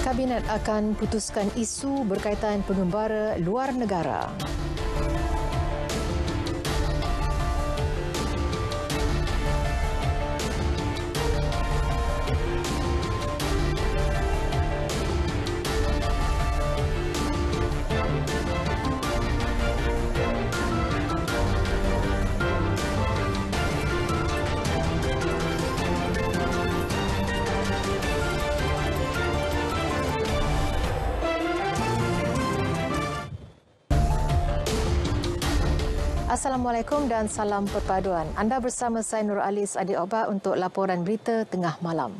Kabinet akan putuskan isu berkaitan pengembara luar negara. Assalamualaikum dan salam perpaduan. Anda bersama saya Nur Alis Adik Oba untuk laporan berita tengah malam.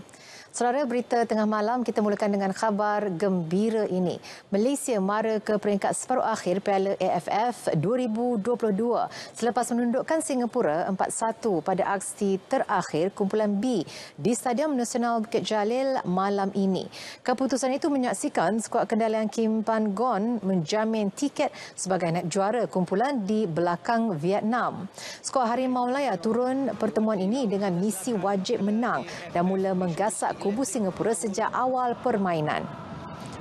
Saudara, berita tengah malam kita mulakan dengan khabar gembira ini. Malaysia mara ke peringkat separuh akhir Piala AFF 2022 selepas menundukkan Singapura 4-1 pada aksi terakhir kumpulan B di Stadium Nasional Bukit Jalil malam ini. Keputusan itu menyaksikan skuad kendalian Kim Pan Gon menjamin tiket sebagai anak juara kumpulan di belakang Vietnam. Skuad Harimau Malaya turun pertemuan ini dengan misi wajib menang dan mula menggasak kubu Singapura sejak awal permainan.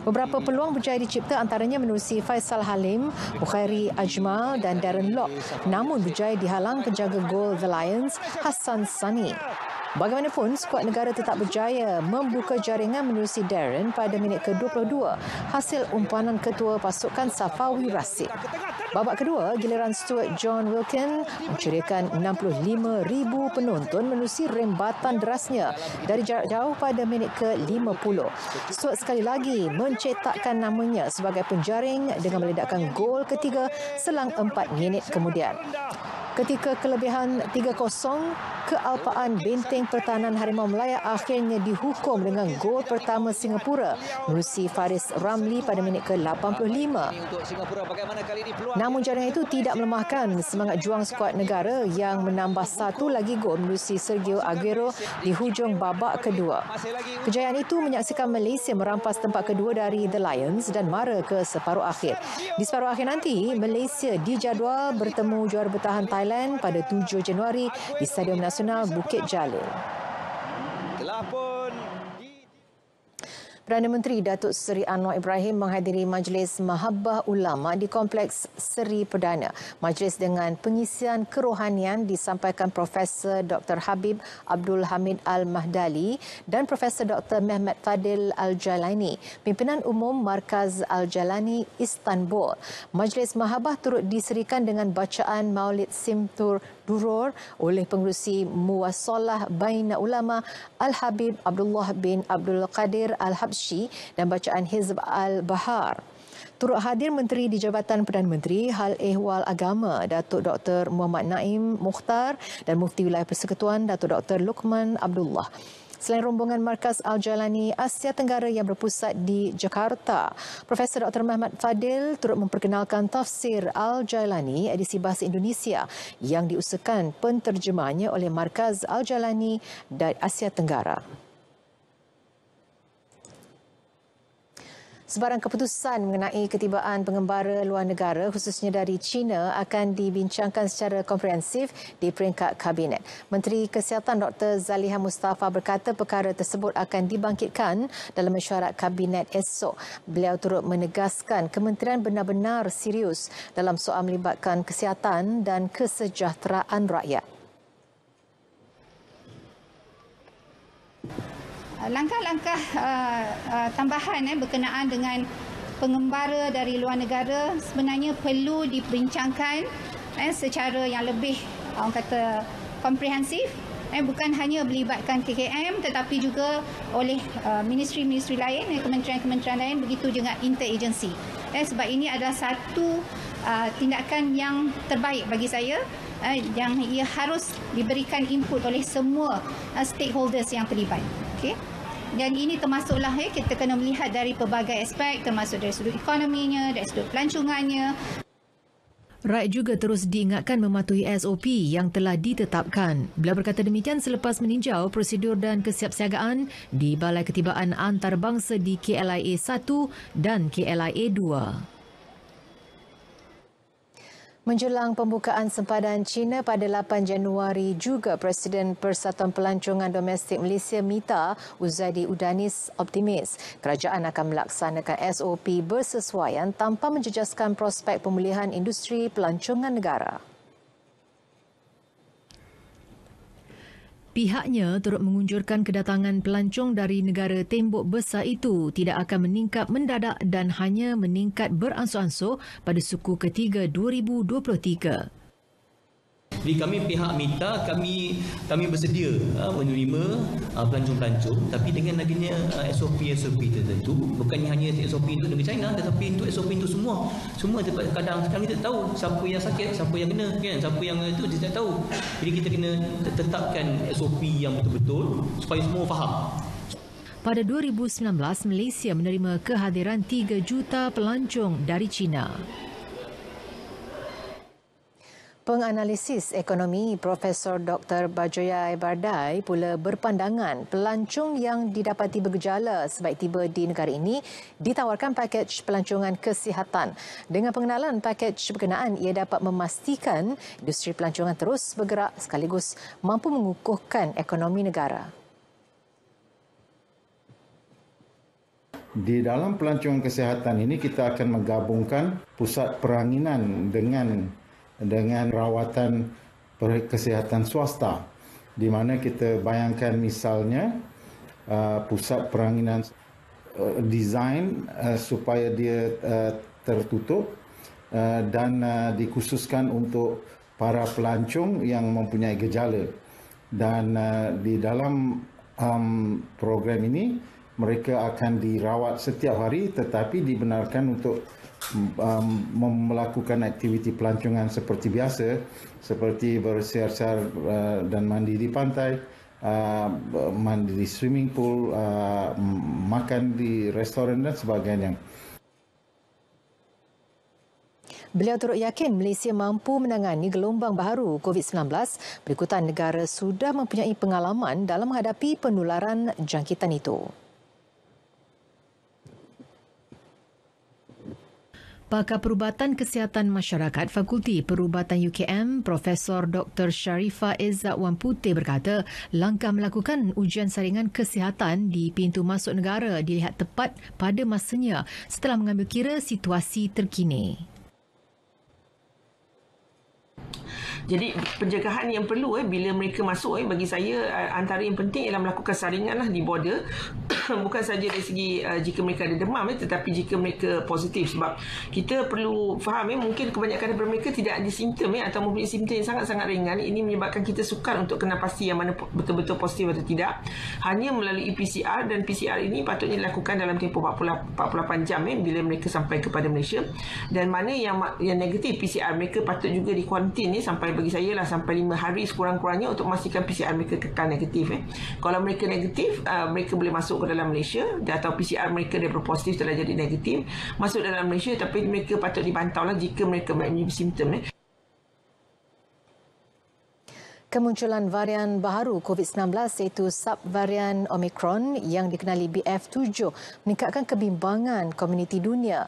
Beberapa peluang berjaya dicipta antaranya menerusi Faisal Halim, Bukhairi Ajmal dan Darren Lock. Namun berjaya dihalang penjaga gol The Lions, Hassan Sani. Bagaimanapun, skuad negara tetap berjaya membuka jaringan menerusi Darren pada minit ke-22 hasil umpanan ketua pasukan Safawi Rasid. Babak kedua, giliran Stuart John Wilkin menceriakan 65,000 penonton menerusi rembatan derasnya dari jarak jauh pada minit ke-50. Stuart sekali lagi mencetakkan namanya sebagai penjaring dengan meledakkan gol ketiga selang 4 minit kemudian. Ketika kelebihan 3-0, kealpaan benteng pertahanan Harimau Malaya akhirnya dihukum dengan gol pertama Singapura menerusi Faris Ramli pada minit ke-85. Namun jaringan itu tidak melemahkan semangat juang skuad negara yang menambah satu lagi gol menerusi Sergio Aguero di hujung babak kedua. Kejayaan itu menyaksikan Malaysia merampas tempat kedua dari The Lions dan mara ke separuh akhir. Di separuh akhir nanti, Malaysia dijadual bertemu juara bertahan Thailand pada 7 Januari di Stadium Nasional Bukit Jalil. Perdana Menteri Datuk Seri Anwar Ibrahim menghadiri Majlis Mahabbah Ulama di Kompleks Seri Perdana. Majlis dengan pengisian kerohanian disampaikan Profesor Dr. Habib Abdul Hamid Al-Mahdali dan Profesor Dr. Mehmet Fadil Al-Jalani, Pimpinan Umum Markaz Al-Jalani Istanbul. Majlis Mahabbah turut diserikan dengan bacaan Maulid Simtur Durur oleh pengerusi Muwassalah Baina Ulama Al-Habib Abdullah bin Abdul Qadir Al-Habsyi dan bacaan Hizb Al-Bahar. Turut hadir Menteri di Jabatan Perdana Menteri Hal Ehwal Agama Datuk Dr. Muhammad Naim Mukhtar dan Mufti Wilayah Persekutuan Datuk Dr. Luqman Abdullah. Selain rombongan Markaz Al-Jalani Asia Tenggara yang berpusat di Jakarta, Profesor Dr. Mehmet Fadil turut memperkenalkan tafsir Al-Jalani edisi bahasa Indonesia yang diusahakan penterjemahnya oleh Markaz Al-Jalani dari Asia Tenggara. Sebarang keputusan mengenai ketibaan pengembara luar negara khususnya dari China akan dibincangkan secara komprehensif di peringkat Kabinet. Menteri Kesihatan Dr. Zaliha Mustafa berkata perkara tersebut akan dibangkitkan dalam mesyuarat Kabinet esok. Beliau turut menegaskan kementerian benar-benar serius dalam soal melibatkan kesihatan dan kesejahteraan rakyat. Langkah-langkah tambahan berkenaan dengan pengembara dari luar negara sebenarnya perlu dibincangkan secara yang lebih komprehensif, bukan hanya melibatkan KKM tetapi juga oleh ministeri-ministeri lain, kementerian-kementerian lain, begitu juga interagensi. Sebab ini adalah satu tindakan yang terbaik bagi saya, yang ia harus diberikan input oleh semua stakeholders yang terlibat. Okay? Dan ini termasuklah kita kena melihat dari pelbagai aspek, termasuk dari sudut ekonominya, dari sudut pelancongannya. Rakyat juga terus diingatkan mematuhi SOP yang telah ditetapkan. Beliau berkata demikian selepas meninjau prosedur dan kesiapsiagaan di Balai Ketibaan Antarabangsa di KLIA 1 dan KLIA 2. Menjelang pembukaan sempadan China pada 8 Januari juga, Presiden Persatuan Pelancongan Domestik Malaysia MITA, Uzadi Udanis, optimis kerajaan akan melaksanakan SOP bersesuaian tanpa menjejaskan prospek pemulihan industri pelancongan negara. Pihaknya turut mengunjurkan kedatangan pelancong dari negara tembok besar itu tidak akan meningkat mendadak dan hanya meningkat beransur-ansur pada suku ketiga 2023. Jadi kami pihak MITA, kami bersedia menerima pelancong-pelancong, tapi dengan adanya SOP tertentu, bukannya hanya SOP untuk negara China, tetapi untuk SOP untuk semua kadang sekarang kita tak tahu siapa yang sakit, siapa yang kena, kan, siapa yang itu kita tak tahu. Jadi kita kena tetapkan SOP yang betul-betul supaya semua faham. Pada 2019, Malaysia menerima kehadiran 3 juta pelancong dari China. Penganalisis ekonomi Profesor Dr. Bajoyai Bardai pula berpandangan pelancong yang didapati bergejala sebaik tiba di negara ini ditawarkan pakej pelancongan kesihatan. Dengan pengenalan pakej berkenaan, ia dapat memastikan industri pelancongan terus bergerak sekaligus mampu mengukuhkan ekonomi negara. Di dalam pelancongan kesihatan ini kita akan menggabungkan pusat peranginan dengan rawatan kesihatan swasta, di mana kita bayangkan misalnya pusat peranginan desain supaya dia tertutup dan dikhususkan untuk para pelancong yang mempunyai gejala, dan di dalam program ini mereka akan dirawat setiap hari tetapi dibenarkan untuk melakukan aktiviti pelancongan seperti biasa, seperti bersiar-siar dan mandi di pantai, mandi di swimming pool, makan di restoran dan sebagainya. Beliau turut yakin Malaysia mampu menangani gelombang baru COVID-19 berikutan negara sudah mempunyai pengalaman dalam menghadapi penularan jangkitan itu. Pakar Perubatan Kesihatan Masyarakat Fakulti Perubatan UKM, Profesor Dr. Sharifah Izzat Wan Putih berkata, langkah melakukan ujian saringan kesihatan di pintu masuk negara dilihat tepat pada masanya setelah mengambil kira situasi terkini. Jadi pencegahan yang perlu bila mereka masuk bagi saya antara yang penting ialah melakukan saringan di border. Bukan saja dari segi jika mereka ada demam tetapi jika mereka positif, sebab kita perlu faham mungkin kebanyakan daripada mereka tidak ada simptom atau mempunyai simptom yang sangat-sangat ringan. Ini menyebabkan kita sukar untuk kena pasti yang mana betul-betul positif atau tidak hanya melalui PCR, dan PCR ini patutnya dilakukan dalam tempoh 48 jam bila mereka sampai kepada Malaysia, dan mana yang negatif PCR mereka patut juga dikuarantin sampai, bagi saya sampai 5 hari sekurang-kurangnya untuk memastikan PCR mereka kekal negatif. Kalau mereka negatif, mereka boleh masuk ke dalam Malaysia, atau PCR mereka daripada positif telah jadi negatif masuk dalam Malaysia, tapi mereka patut dipantau jika mereka mempunyai simptom. Kemunculan varian baharu COVID-19 iaitu subvarian Omicron yang dikenali BF7 meningkatkan kebimbangan komuniti dunia.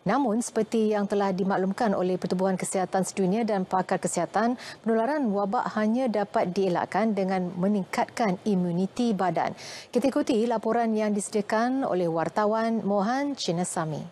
Namun, seperti yang telah dimaklumkan oleh Pertubuhan Kesihatan Sedunia dan pakar kesihatan, penularan wabak hanya dapat dielakkan dengan meningkatkan imuniti badan. Kita ikuti laporan yang disediakan oleh wartawan Mohan Chinnasamy.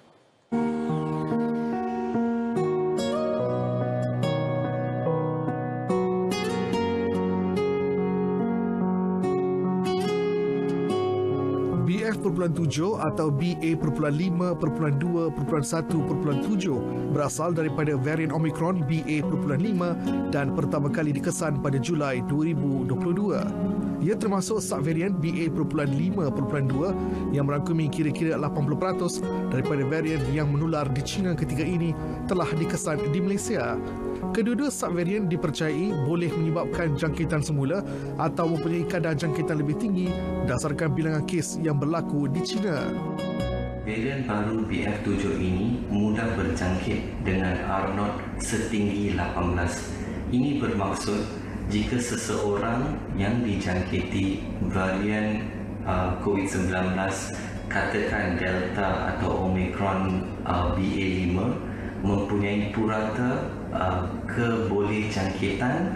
BF.7 atau BA.5.2.1.7 berasal daripada varian Omicron BA.5 dan pertama kali dikesan pada Julai 2022. Ia termasuk subvarian BA.5.2 yang merangkumi kira-kira 80% daripada varian yang menular di China ketika ini telah dikesan di Malaysia. Kedua-dua subvarian dipercayai boleh menyebabkan jangkitan semula atau mempunyai kadar jangkitan lebih tinggi berdasarkan bilangan kes yang berlaku di China. Varian baru BF7 ini mudah berjangkit dengan R0 setinggi 18. Ini bermaksud jika seseorang yang dijangkiti varian COVID-19 katakan Delta atau Omicron BA5, mempunyai purata kebolehjangkitan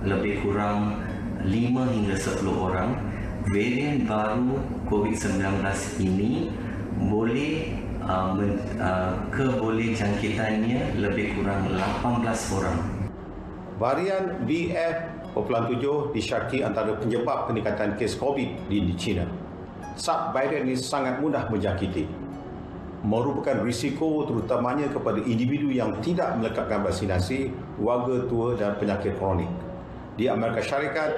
lebih kurang 5 hingga 10 orang. Varian baru COVID-19 ini boleh kebolehjangkitannya lebih kurang 18 orang. Varian BF.7 disyaki antara penyebab peningkatan kes COVID di China. Subvarian ini sangat mudah menjangkiti, merupakan risiko terutamanya kepada individu yang tidak melekatkan vaksinasi, warga tua dan penyakit kronik. Di Amerika Syarikat,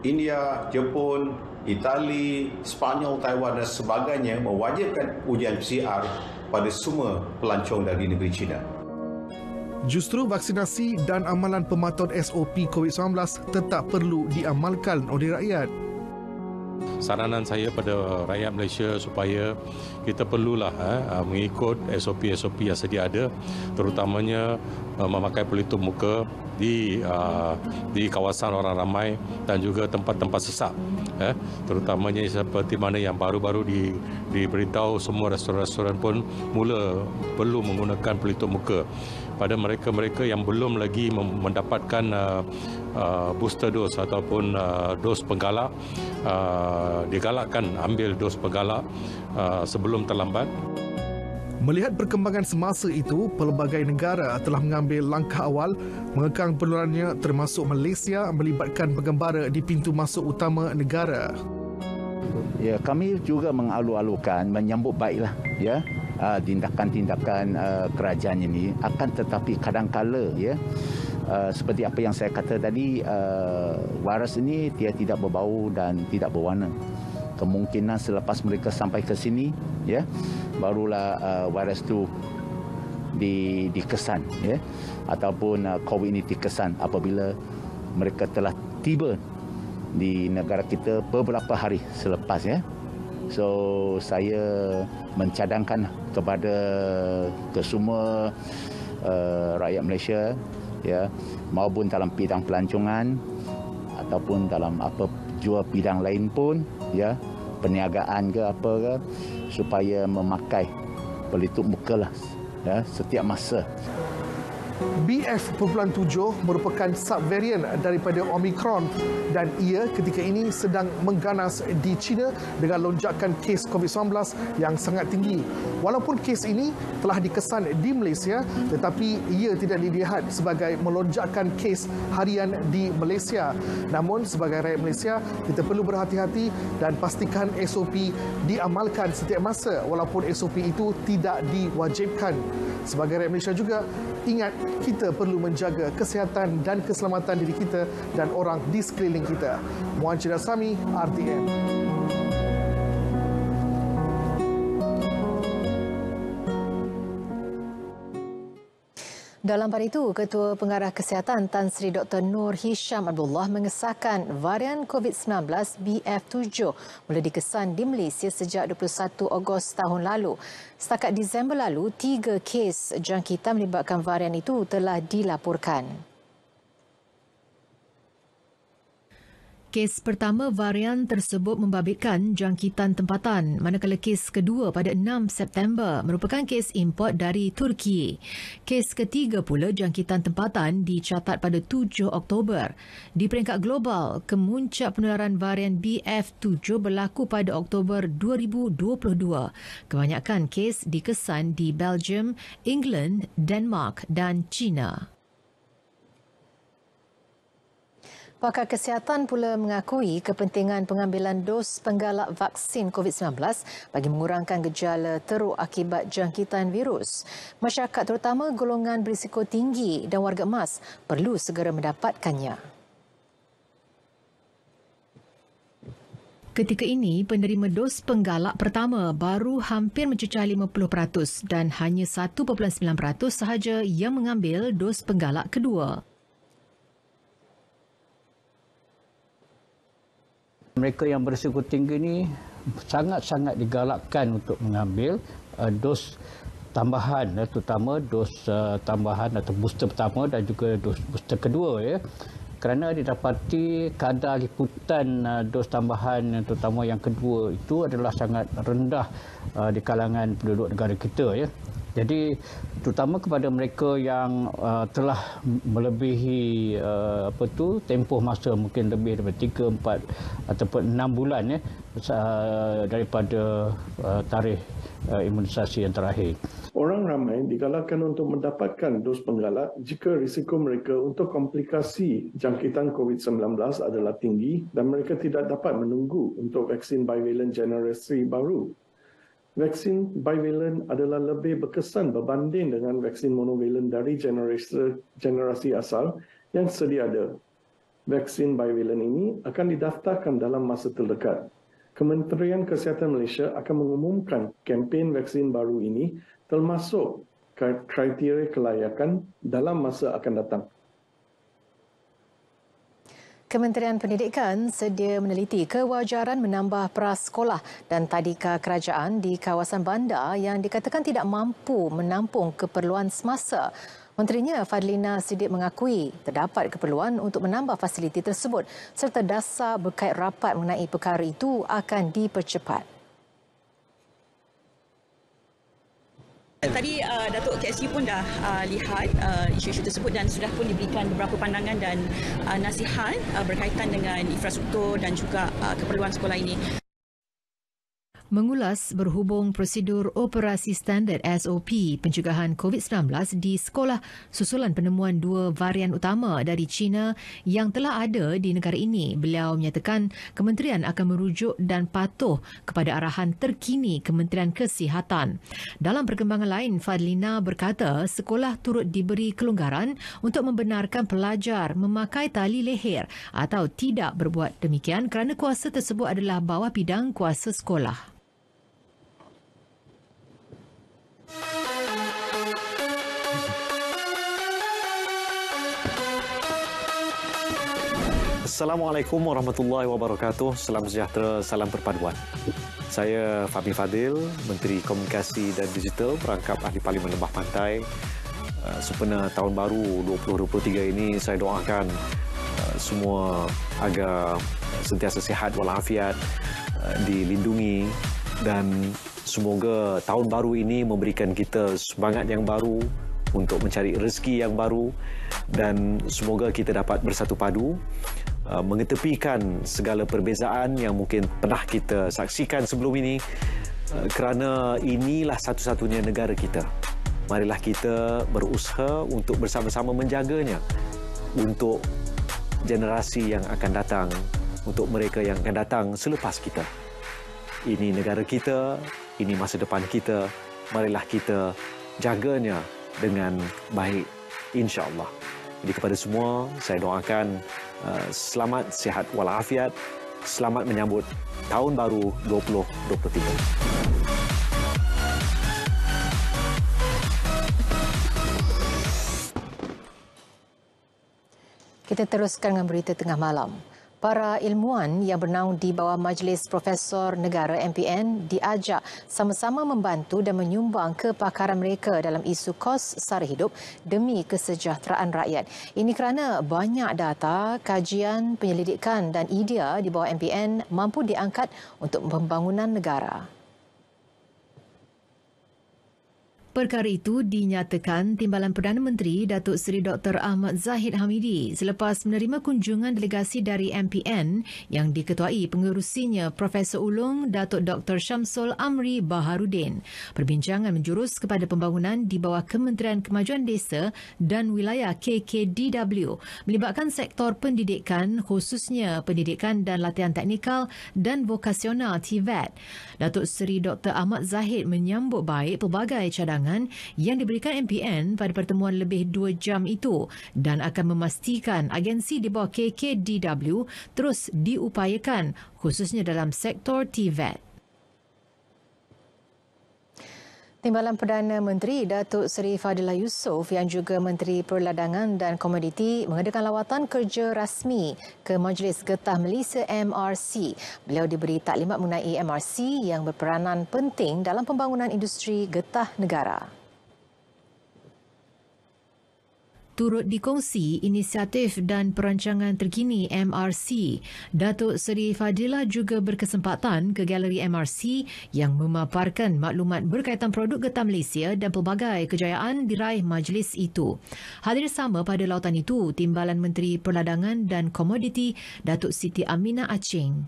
India, Jepun, Itali, Spanyol, Taiwan dan sebagainya mewajibkan ujian PCR pada semua pelancong dari negeri China. Justru vaksinasi dan amalan pematuhan SOP COVID-19 tetap perlu diamalkan oleh rakyat. Saranan saya pada rakyat Malaysia supaya kita perlulah mengikut SOP-SOP yang sedia ada, terutamanya memakai pelitup muka di kawasan orang ramai dan juga tempat-tempat sesak, terutamanya seperti mana yang baru-baru diberitahu semua restoran-restoran pun mula perlu menggunakan pelitup muka. Pada mereka-mereka yang belum lagi mendapatkan booster dose ataupun dos penggalak, digalakkan ambil dos penggalak sebelum terlambat. Melihat perkembangan semasa itu, pelbagai negara telah mengambil langkah awal mengekang penularannya, termasuk Malaysia melibatkan pengembara di pintu masuk utama negara. Ya, kami juga mengalu-alukan, menyambut baiklah ya tindakan-tindakan kerajaan ini, akan tetapi kadang-kala ya seperti apa yang saya kata tadi, virus ini dia tidak berbau dan tidak berwarna. Kemungkinan selepas mereka sampai ke sini ya barulah virus itu dikesan ya, ataupun COVID ini dikesan apabila mereka telah tiba di negara kita beberapa hari selepas ya. So saya mencadangkan kepada kesemua rakyat Malaysia ya, maupun dalam bidang pelancongan ataupun dalam apa jua bidang lain pun ya, perniagaan ke apa ke, supaya memakai pelitup muka lah ya, setiap masa. BF.7 merupakan subvarian daripada Omicron dan ia ketika ini sedang mengganas di China dengan lonjakan kes COVID-19 yang sangat tinggi. Walaupun kes ini telah dikesan di Malaysia, tetapi ia tidak dilihat sebagai melonjakkan kes harian di Malaysia. Namun sebagai rakyat Malaysia, kita perlu berhati-hati dan pastikan SOP diamalkan setiap masa walaupun SOP itu tidak diwajibkan. Sebagai rakyat Malaysia juga, ingat kita perlu menjaga kesihatan dan keselamatan diri kita dan orang di sekeliling kita. Muhammad Sami, RTM. Dalam pada itu, Ketua Pengarah Kesihatan Tan Sri Dr. Nur Hisham Abdullah mengesahkan varian COVID-19 BF.7 mula dikesan di Malaysia sejak 21 Ogos tahun lalu. Setakat Disember lalu, 3 kes jangkitan melibatkan varian itu telah dilaporkan. Kes pertama varian tersebut membabitkan jangkitan tempatan, manakala kes kedua pada 6 September merupakan kes import dari Turki. Kes ketiga pula jangkitan tempatan dicatat pada 7 Oktober. Di peringkat global, kemuncak penularan varian BF.7 berlaku pada Oktober 2022. Kebanyakan kes dikesan di Belgium, England, Denmark dan China. Pakar kesihatan pula mengakui kepentingan pengambilan dos penggalak vaksin COVID-19 bagi mengurangkan gejala teruk akibat jangkitan virus. Masyarakat terutama golongan berisiko tinggi dan warga emas perlu segera mendapatkannya. Ketika ini, penerima dos penggalak pertama baru hampir mencecah 50% dan hanya 1.9% sahaja yang mengambil dos penggalak kedua. Mereka yang berisiko tinggi ini sangat-sangat digalakkan untuk mengambil dos tambahan, terutama dos tambahan atau booster pertama dan juga dos booster kedua ya. Kerana didapati kadar liputan dos tambahan terutama yang kedua itu adalah sangat rendah di kalangan penduduk negara kita ya. Jadi terutama kepada mereka yang telah melebihi tempoh masa mungkin lebih daripada 3, 4 ataupun 6 bulan daripada tarikh imunisasi yang terakhir. Orang ramai digalakkan untuk mendapatkan dos penggalak jika risiko mereka untuk komplikasi jangkitan COVID-19 adalah tinggi dan mereka tidak dapat menunggu untuk vaksin bivalent generasi baru. Vaksin bivalent adalah lebih berkesan berbanding dengan vaksin monovalent dari generasi asal yang sedia ada. Vaksin bivalent ini akan didaftarkan dalam masa terdekat. Kementerian Kesihatan Malaysia akan mengumumkan kempen vaksin baru ini termasuk kriteria kelayakan dalam masa akan datang. Kementerian Pendidikan sedia meneliti kewajaran menambah prasekolah dan tadika kerajaan di kawasan bandar yang dikatakan tidak mampu menampung keperluan semasa. Menterinya Fadlina Siddiq mengakui terdapat keperluan untuk menambah fasiliti tersebut serta dasar berkait rapat mengenai perkara itu akan dipercepat. Tadi Datuk KSU pun dah lihat isu-isu tersebut dan sudah pun diberikan beberapa pandangan dan nasihat berkaitan dengan infrastruktur dan juga keperluan sekolah ini. Mengulas berhubung prosedur operasi standard SOP pencegahan COVID-19 di sekolah susulan penemuan 2 varian utama dari China yang telah ada di negara ini. Beliau menyatakan kementerian akan merujuk dan patuh kepada arahan terkini Kementerian Kesihatan. Dalam perkembangan lain, Fadlina berkata sekolah turut diberi kelonggaran untuk membenarkan pelajar memakai tali leher atau tidak berbuat demikian kerana kuasa tersebut adalah bawah bidang kuasa sekolah. Assalamualaikum warahmatullahi wabarakatuh. Salam sejahtera, salam perpaduan. Saya Fahmi Fadil, Menteri Komunikasi dan Digital, merangkap Ahli Parlimen Lembah Pantai. Sempena Tahun Baru 2023 ini, saya doakan semua agar sentiasa sihat walafiat, dilindungi dan semoga tahun baru ini memberikan kita semangat yang baru untuk mencari rezeki yang baru dan semoga kita dapat bersatu padu mengetepikan segala perbezaan yang mungkin pernah kita saksikan sebelum ini kerana inilah satu-satunya negara kita. Marilah kita berusaha untuk bersama-sama menjaganya untuk generasi yang akan datang, untuk mereka yang akan datang selepas kita. Ini negara kita, ini masa depan kita. Marilah kita jaganya dengan baik, insya-Allah. Jadi kepada semua, saya doakan selamat, sihat walafiat, selamat menyambut Tahun Baru 2023. Kita teruskan dengan berita tengah malam. Para ilmuwan yang bernaung di bawah Majlis Profesor Negara MPN diajak sama-sama membantu dan menyumbang kepakaran mereka dalam isu kos sara hidup demi kesejahteraan rakyat. Ini kerana banyak data, kajian, penyelidikan dan idea di bawah MPN mampu diangkat untuk pembangunan negara. Perkara itu dinyatakan Timbalan Perdana Menteri Datuk Seri Dr. Ahmad Zahid Hamidi selepas menerima kunjungan delegasi dari MPN yang diketuai pengerusinya Profesor Ulung Datuk Dr. Syamsul Amri Baharudin. Perbincangan menjurus kepada pembangunan di bawah Kementerian Kemajuan Desa dan Wilayah KKDW melibatkan sektor pendidikan khususnya pendidikan dan latihan teknikal dan vokasional TVET. Datuk Seri Dr. Ahmad Zahid menyambut baik pelbagai cadangan yang diberikan MPN pada pertemuan lebih 2 jam itu dan akan memastikan agensi di bawah KKDW terus diupayakan khususnya dalam sektor TVET. Timbalan Perdana Menteri Datuk Seri Fadilah Yusof yang juga Menteri Perladangan dan Komoditi mengadakan lawatan kerja rasmi ke Majlis Getah Malaysia MRC. Beliau diberi taklimat mengenai MRC yang berperanan penting dalam pembangunan industri getah negara. Turut dikongsi inisiatif dan perancangan terkini MRC, Datuk Seri Fadila juga berkesempatan ke galeri MRC yang memaparkan maklumat berkaitan produk getah Malaysia dan pelbagai kejayaan diraih majlis itu. Hadir sama pada lautan itu Timbalan Menteri Perdagangan dan Komoditi Datuk Siti Aminah Acheng.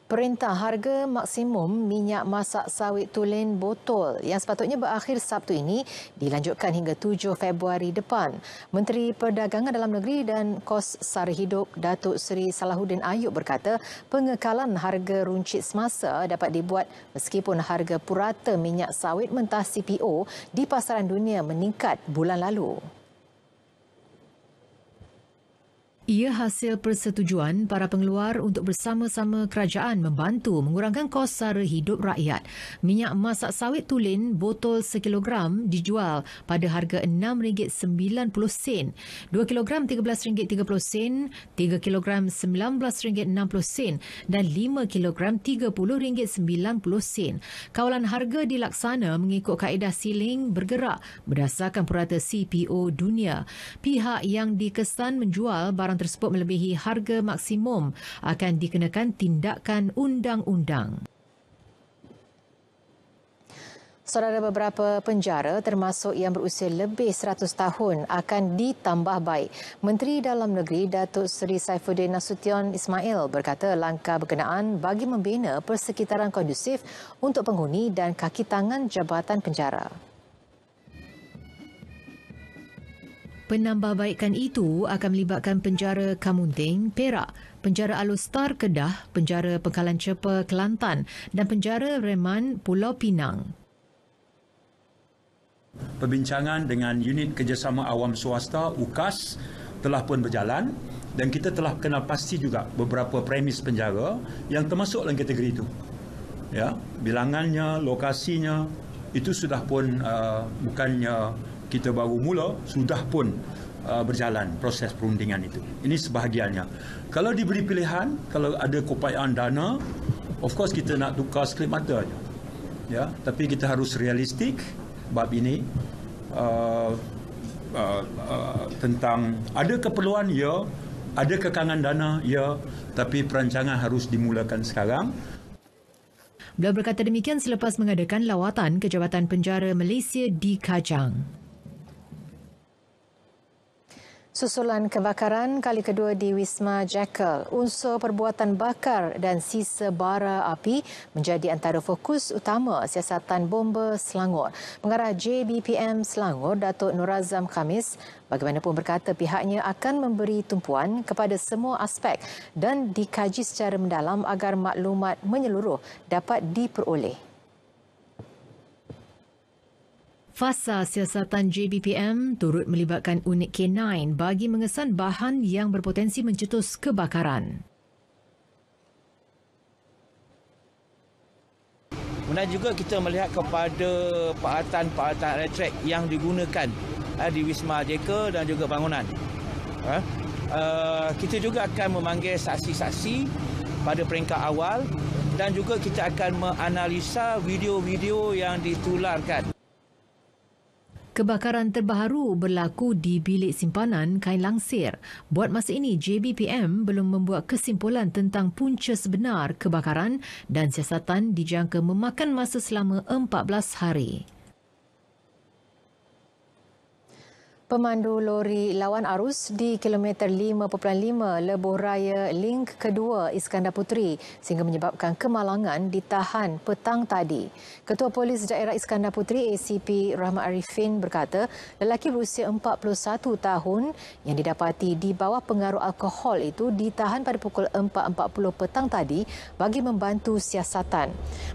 Perintah harga maksimum minyak masak sawit tulen botol yang sepatutnya berakhir Sabtu ini dilanjutkan hingga 7 Februari depan. Menteri Perdagangan Dalam Negeri dan Kos Sara Hidup Datuk Seri Salahuddin Ayub berkata pengekalan harga runcit semasa dapat dibuat meskipun harga purata minyak sawit mentah CPO di pasaran dunia meningkat bulan lalu. Ia hasil persetujuan para pengeluar untuk bersama-sama kerajaan membantu mengurangkan kos sara hidup rakyat. Minyak masak sawit tulen botol 1 kilogram dijual pada harga RM6.90, 2 kilogram RM13.30, 3 kilogram RM19.60 dan 5 kilogram RM30.90. Kawalan harga dilaksana mengikut kaedah siling bergerak berdasarkan purata CPO dunia. Pihak yang dikesan menjual barang tersebut melebihi harga maksimum akan dikenakan tindakan undang-undang. Saudara, beberapa penjara termasuk yang berusia lebih 100 tahun akan ditambah baik. Menteri Dalam Negeri Datuk Seri Saifuddin Nasution Ismail berkata langkah berkenaan bagi membina persekitaran kondusif untuk penghuni dan kaki tangan jabatan penjara. Penambahbaikan itu akan melibatkan penjara Kamunting, Perak, penjara Alustar, Kedah, penjara Pengkalan Cepa, Kelantan dan penjara Reman, Pulau Pinang. Perbincangan dengan unit kerjasama awam swasta UKAS telah pun berjalan dan kita telah kenal pasti juga beberapa premis penjara yang termasuk dalam kategori itu. Ya, bilangannya, lokasinya itu sudah pun bukannya kita baru mula, sudah pun berjalan proses perundingan itu. Ini sebahagiannya. Kalau diberi pilihan, kalau ada keupayaan dana, of course kita nak tukar skrip mata. Ya, tapi kita harus realistik bab ini tentang ada keperluan, ya, ada kekangan dana, ya, tapi perancangan harus dimulakan sekarang. Beliau berkata demikian selepas mengadakan lawatan ke Jabatan Penjara Malaysia di Kajang. Susulan kebakaran kali kedua di Wisma Jekyll, unsur perbuatan bakar dan sisa bara api menjadi antara fokus utama siasatan bomba Selangor. Pengarah JBPM Selangor, Datuk Nur Azam Khamis, bagaimanapun berkata pihaknya akan memberi tumpuan kepada semua aspek dan dikaji secara mendalam agar maklumat menyeluruh dapat diperoleh. Fasa siasatan JBPM turut melibatkan unit K9 bagi mengesan bahan yang berpotensi mencetus kebakaran. Kemudian juga kita melihat kepada peralatan-peralatan elektrik yang digunakan di Wisma Jekyll dan juga bangunan. Kita juga akan memanggil saksi-saksi pada peringkat awal dan juga kita akan menganalisa video-video yang ditularkan. Kebakaran terbaru berlaku di bilik simpanan kain langsir. Buat masa ini, JBPM belum membuat kesimpulan tentang punca sebenar kebakaran dan siasatan dijangka memakan masa selama 14 hari. Pemandu lori lawan arus di kilometer 5.5 Lebuh Raya Link kedua Iskandar Puteri sehingga menyebabkan kemalangan ditahan petang tadi. Ketua Polis Daerah Iskandar Puteri ACP Rahmat Arifin berkata lelaki berusia 41 tahun yang didapati di bawah pengaruh alkohol itu ditahan pada pukul 4.40 petang tadi bagi membantu siasatan.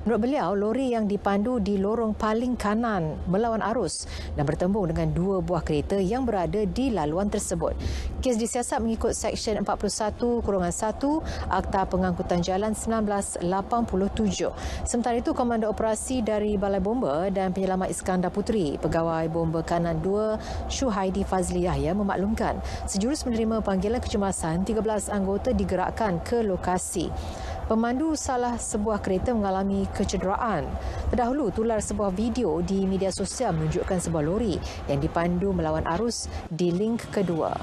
Menurut beliau, lori yang dipandu di lorong paling kanan melawan arus dan bertembung dengan dua buah kereta yang berada di laluan tersebut. Kes disiasat mengikut Seksyen 41-1 Akta Pengangkutan Jalan 1987. Sementara itu, Komando Operasi dari Balai Bomba dan Penyelamat Iskandar Puteri, Pegawai Bomba Kanan 2 Syuhaidi Fazli Yahya memaklumkan sejurus menerima panggilan kecemasan 13 anggota digerakkan ke lokasi. Pemandu salah sebuah kereta mengalami kecederaan. Terdahulu tular sebuah video di media sosial menunjukkan sebuah lori yang dipandu melawan arus di link kedua.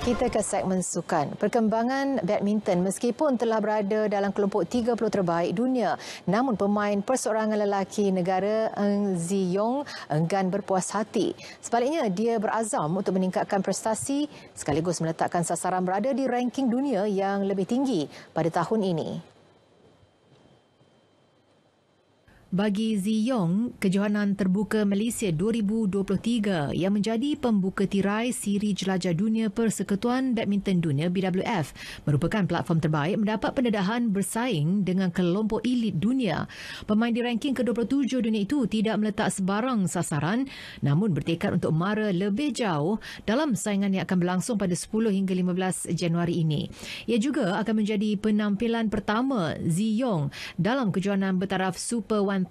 Kita ke segmen sukan. Perkembangan badminton meskipun telah berada dalam kelompok 30 terbaik dunia, namun pemain perseorangan lelaki negara Eng Ziyong enggan berpuas hati. Sebaliknya, dia berazam untuk meningkatkan prestasi sekaligus meletakkan sasaran berada di ranking dunia yang lebih tinggi pada tahun ini. Bagi Ziyong, kejohanan terbuka Malaysia 2023 yang menjadi pembuka tirai siri jelajah dunia Persekutuan Badminton Dunia BWF merupakan platform terbaik mendapat pendedahan bersaing dengan kelompok elit dunia. Pemain di ranking ke-27 dunia itu tidak meletak sebarang sasaran namun bertekad untuk mara lebih jauh dalam saingan yang akan berlangsung pada 10 hingga 15 Januari ini. Ia juga akan menjadi penampilan pertama Ziyong dalam kejohanan bertaraf Super 1000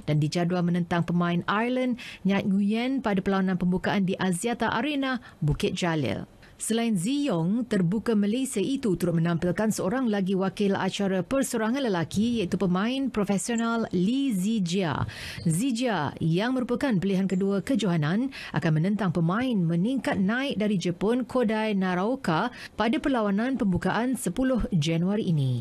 dan dijadual menentang pemain Ireland Nhạc Nguyen pada perlawanan pembukaan di Axiata Arena, Bukit Jalil. Selain Ziyong, terbuka Malaysia itu turut menampilkan seorang lagi wakil acara perseorangan lelaki iaitu pemain profesional Lee Zijia. Zijia yang merupakan pilihan kedua kejohanan akan menentang pemain meningkat naik dari Jepun Kodai Naraoka pada perlawanan pembukaan 10 Januari ini.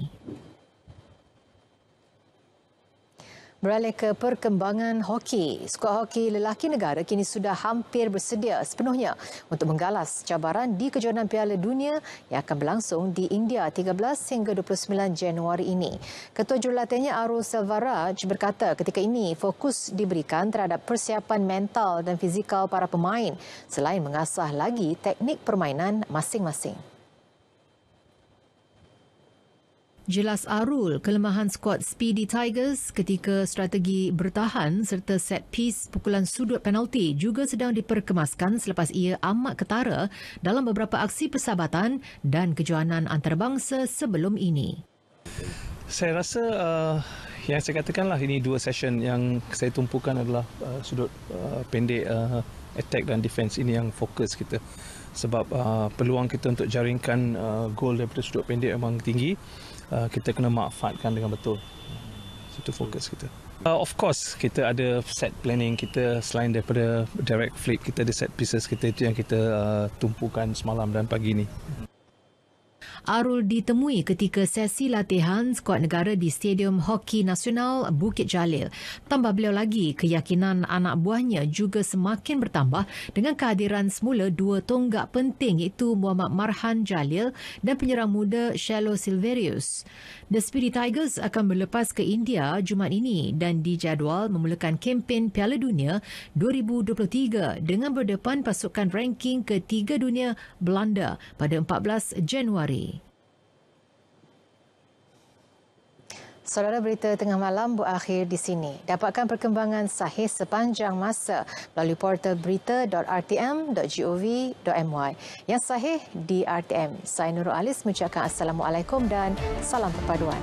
Beralih ke perkembangan hoki. Skuad hoki lelaki negara kini sudah hampir bersedia sepenuhnya untuk menggalas cabaran di kejohanan Piala Dunia yang akan berlangsung di India 13 hingga 29 Januari ini. Ketua Jurulatihnya Arul Selvaraj berkata ketika ini fokus diberikan terhadap persiapan mental dan fizikal para pemain selain mengasah lagi teknik permainan masing-masing. Jelas Arul, kelemahan skuad Speedy Tigers ketika strategi bertahan serta set piece pukulan sudut penalti juga sedang diperkemaskan selepas ia amat ketara dalam beberapa aksi persahabatan dan kejohanan antarabangsa sebelum ini. Saya rasa yang saya katakanlah ini dua session yang saya tumpukan adalah sudut pendek attack dan defense, ini yang fokus kita. Sebab peluang kita untuk jaringkan gol daripada sudut pendek memang tinggi. Kita kena manfaatkan dengan betul. Itu fokus kita. Of course, kita ada set planning kita selain daripada direct flick, kita ada set pieces kita itu yang kita tumpukan semalam dan pagi ini. Arul ditemui ketika sesi latihan skuad negara di Stadium Hoki Nasional Bukit Jalil. Tambah beliau lagi, keyakinan anak buahnya juga semakin bertambah dengan kehadiran semula dua tonggak penting iaitu Muhammad Marhan Jalil dan penyerang muda Shallow Silverius. The Speedy Tigers akan berlepas ke India Jumaat ini dan dijadual memulakan kempen Piala Dunia 2023 dengan berdepan pasukan ranking ke-3 dunia Belanda pada 14 Januari. Saudara, berita tengah malam berakhir di sini. Dapatkan perkembangan sahih sepanjang masa melalui portal berita.rtm.gov.my. Yang sahih di RTM. Saya Nurul Alis mengucapkan Assalamualaikum dan salam perpaduan.